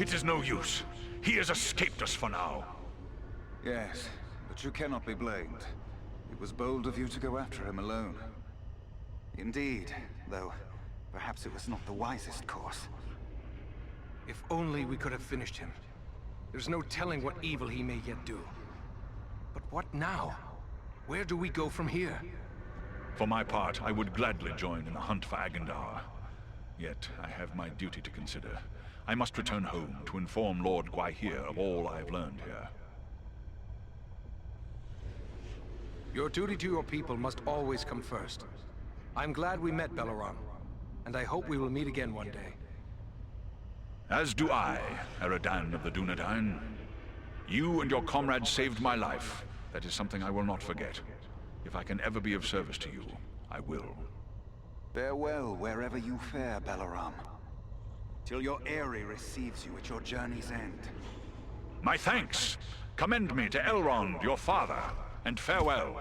It is no use. He has escaped us for now. Yes, but you cannot be blamed. It was bold of you to go after him alone. Indeed, though perhaps it was not the wisest course. If only we could have finished him. There's no telling what evil he may yet do. But what now? Where do we go from here? For my part, I would gladly join in the hunt for Agendar. Yet, I have my duty to consider. I must return home to inform Lord Gwaihir of all I have learned here. Your duty to your people must always come first. I'm glad we met, Belleron, and I hope we will meet again one day. As do I, Eradan of the Dunedain. You and your comrades saved my life. That is something I will not forget. If I can ever be of service to you, I will. Farewell wherever you fare, Belleron. Till your Eyrie receives you at your journey's end. My thanks! Commend me to Elrond, your father, and farewell.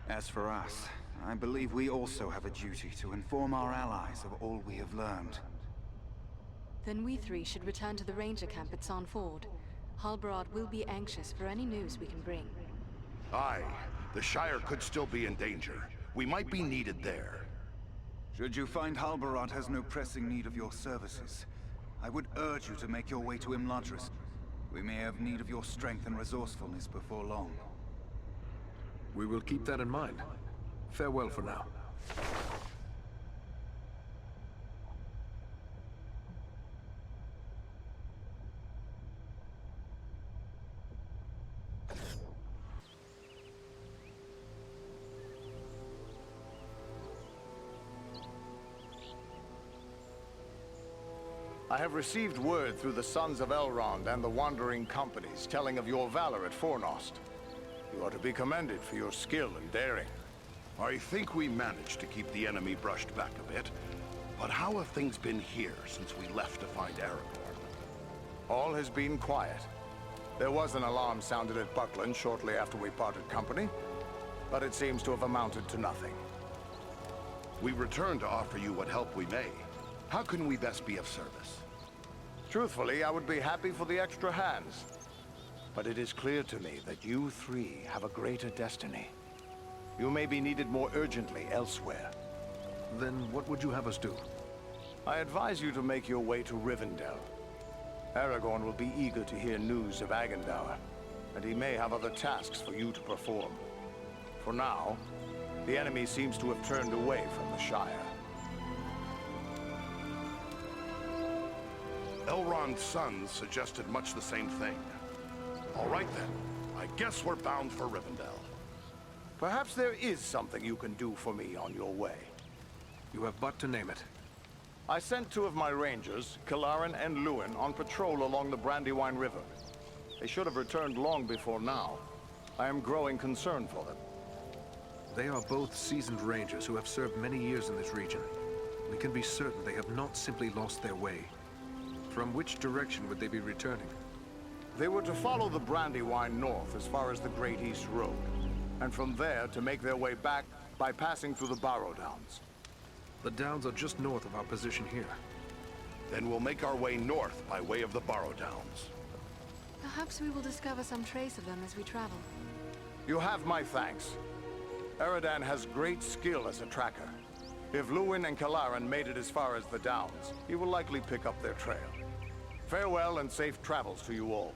As for us, I believe we also have a duty to inform our allies of all we have learned. Then we three should return to the ranger camp at San Ford. Halbarad will be anxious for any news we can bring. Aye, the Shire could still be in danger. We might be needed there. Should you find Halbarad has no pressing need of your services, I would urge you to make your way to Imladris. We may have need of your strength and resourcefulness before long. We will keep that in mind. Farewell for now. I have received word through the Sons of Elrond and the Wandering Companies telling of your valor at Fornost. You are to be commended for your skill and daring. I think we managed to keep the enemy brushed back a bit. But how have things been here since we left to find Aragorn? All has been quiet. There was an alarm sounded at Buckland shortly after we parted company, but it seems to have amounted to nothing. We return to offer you what help we may. How can we best be of service? Truthfully, I would be happy for the extra hands. But it is clear to me that you three have a greater destiny. You may be needed more urgently elsewhere. Then what would you have us do? I advise you to make your way to Rivendell. Aragorn will be eager to hear news of Agendaur, and he may have other tasks for you to perform. For now, the enemy seems to have turned away from the Shire. Elrond's sons suggested much the same thing. All right then, I guess we're bound for Rivendell. Perhaps there is something you can do for me on your way. You have but to name it. I sent two of my rangers, Kilaran and Luin, on patrol along the Brandywine River. They should have returned long before now. I am growing concerned for them. They are both seasoned rangers who have served many years in this region. We can be certain they have not simply lost their way. From which direction would they be returning? They were to follow the Brandywine north as far as the Great East Road, and from there to make their way back by passing through the Barrow Downs. The downs are just north of our position here. Then we'll make our way north by way of the Barrow Downs. Perhaps we will discover some trace of them as we travel. You have my thanks. Eradan has great skill as a tracker. If Luin and Kilaran made it as far as the Downs, he will likely pick up their trail. Farewell and safe travels to you all.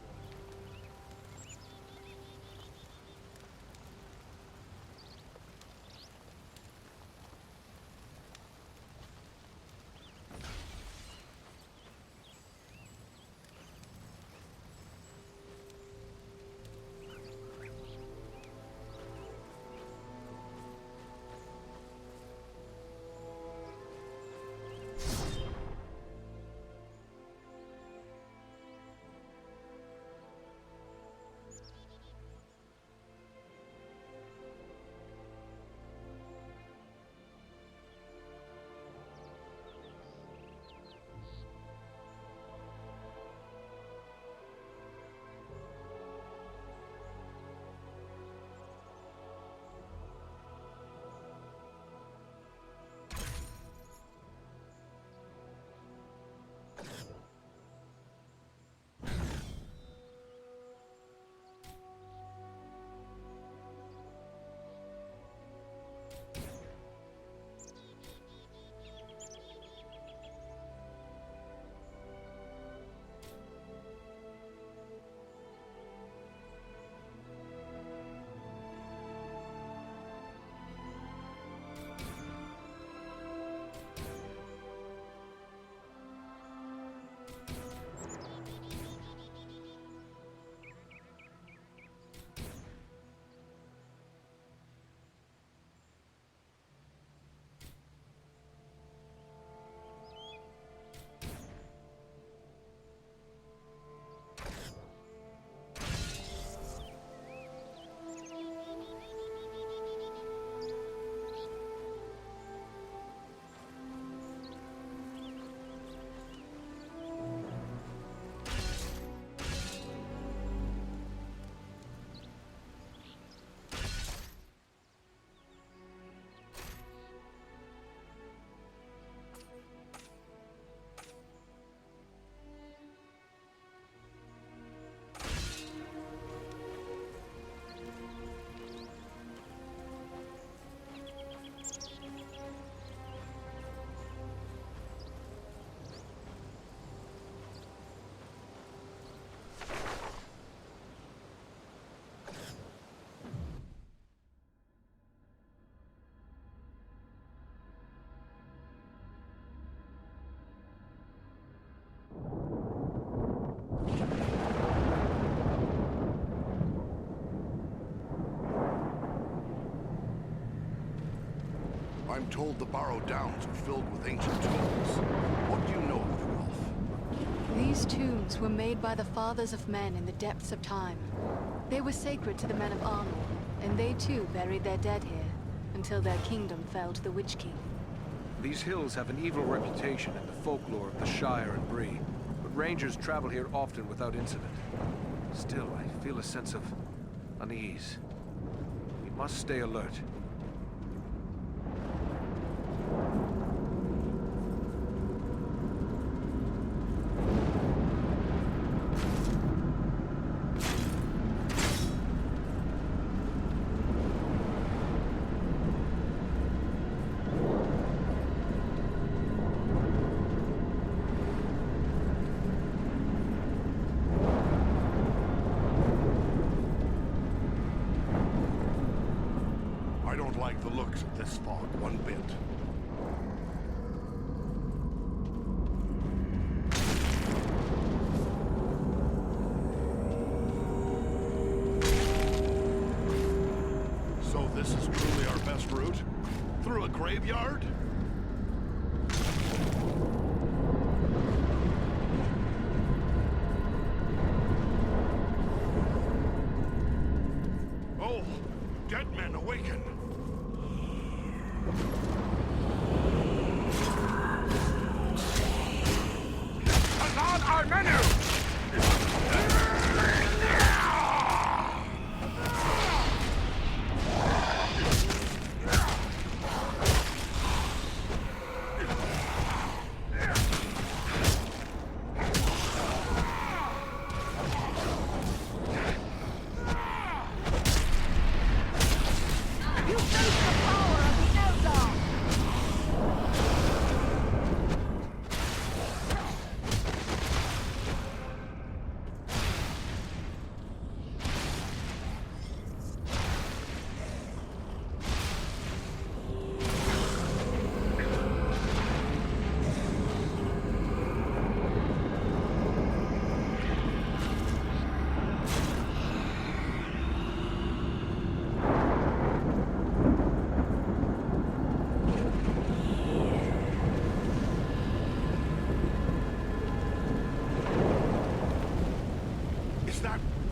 I'm told the Barrow Downs are filled with ancient tombs. What do you know of the Gulf? These tombs were made by the fathers of men in the depths of time. They were sacred to the men of Arnor, and they too buried their dead here, until their kingdom fell to the Witch King. These hills have an evil reputation in the folklore of the Shire and Bree, but rangers travel here often without incident. Still, I feel a sense of unease. We must stay alert. I don't like the looks of this fog one bit. So this is truly our best route? Through a graveyard? Oh, dead men awaken! Alarm our menu! You face the power of the Eldar!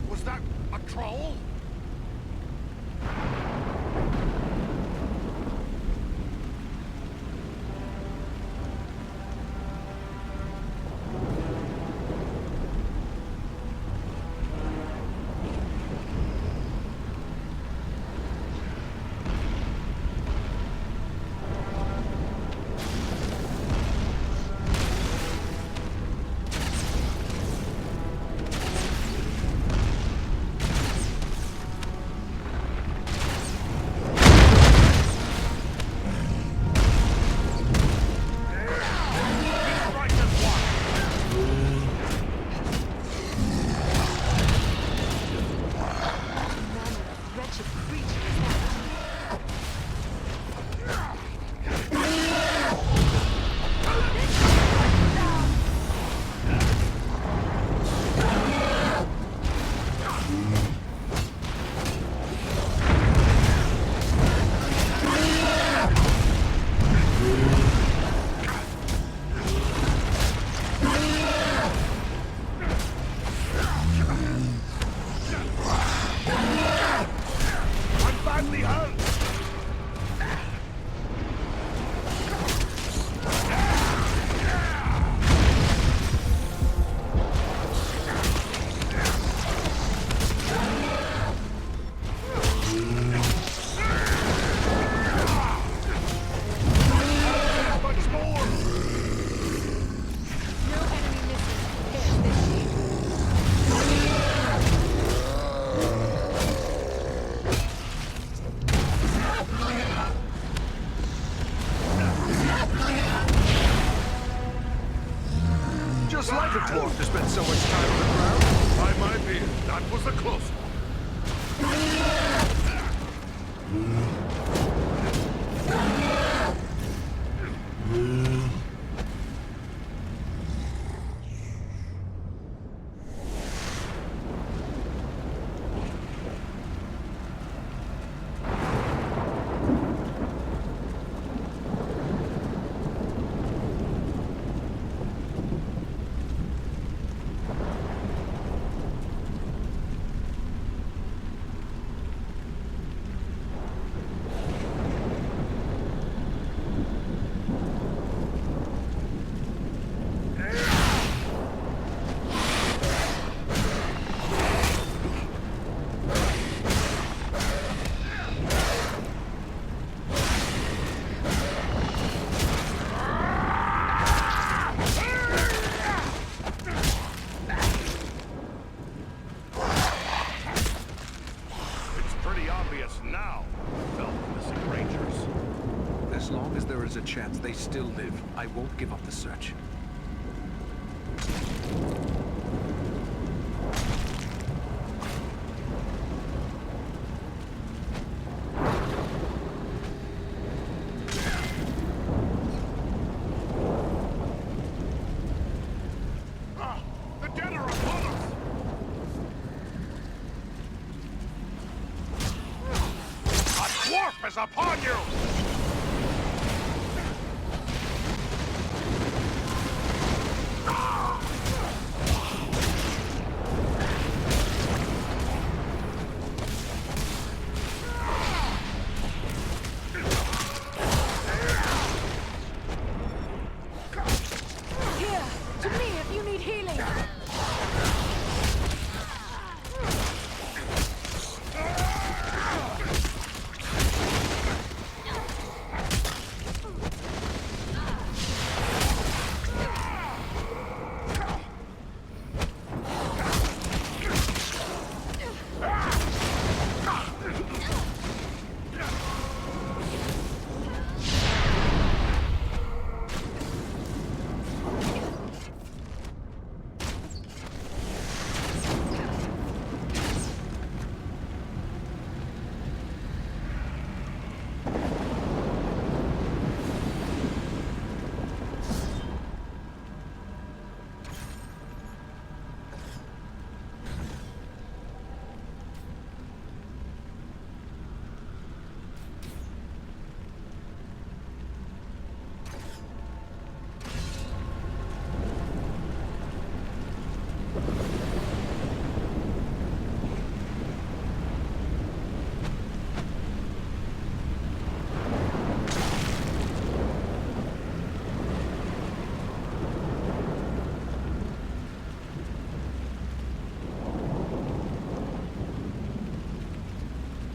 Was that a troll? Wretched creature is that? I'm badly hurt! Much more! No enemy missiles compared to this shield. us now, fellow missing rangers. As long as there is a chance they still live, I won't give up the search. The dead are upon us! A dwarf is upon you!